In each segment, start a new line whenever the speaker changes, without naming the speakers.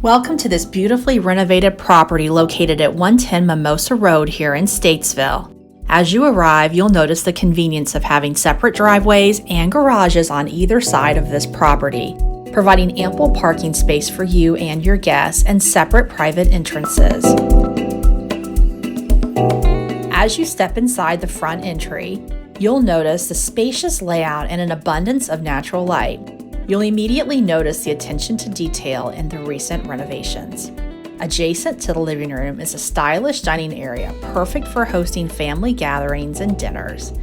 Welcome to this beautifully renovated property located at 110 Mimosa Road here in Statesville. As you arrive, you'll notice the convenience of having separate driveways and garages on either side of this property, providing ample parking space for you and your guests and separate private entrances. As you step inside the front entry, you'll notice the spacious layout and an abundance of natural light. You'll immediately notice the attention to detail in the recent renovations. Adjacent to the living room is a stylish dining area perfect for hosting family gatherings and dinners.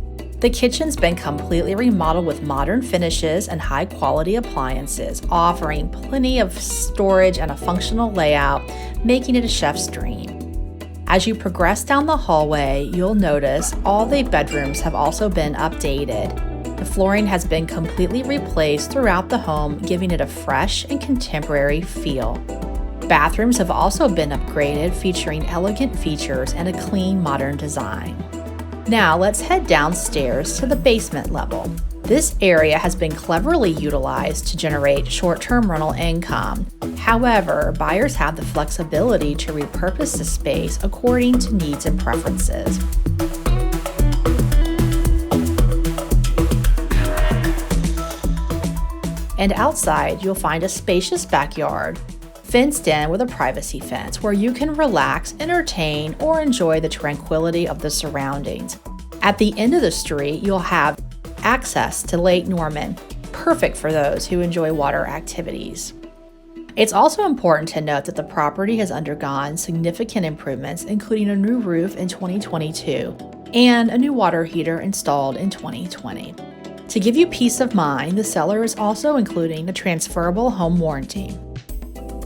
The kitchen's been completely remodeled with modern finishes and high-quality appliances, offering plenty of storage and a functional layout, making it a chef's dream. As you progress down the hallway, you'll notice all the bedrooms have also been updated. The flooring has been completely replaced throughout the home, giving it a fresh and contemporary feel. Bathrooms have also been upgraded, featuring elegant features and a clean, modern design. Now let's head downstairs to the basement level. This area has been cleverly utilized to generate short-term rental income. However, buyers have the flexibility to repurpose the space according to needs and preferences. And outside, you'll find a spacious backyard, fenced in with a privacy fence where you can relax, entertain, or enjoy the tranquility of the surroundings. At the end of the street, you'll have access to Lake Norman, perfect for those who enjoy water activities. It's also important to note that the property has undergone significant improvements, including a new roof in 2022 and a new water heater installed in 2020. To give you peace of mind, the seller is also including a transferable home warranty.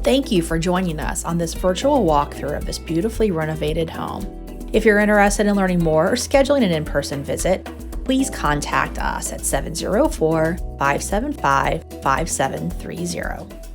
Thank you for joining us on this virtual walkthrough of this beautifully renovated home. If you're interested in learning more or scheduling an in-person visit, please contact us at 704-575-5730.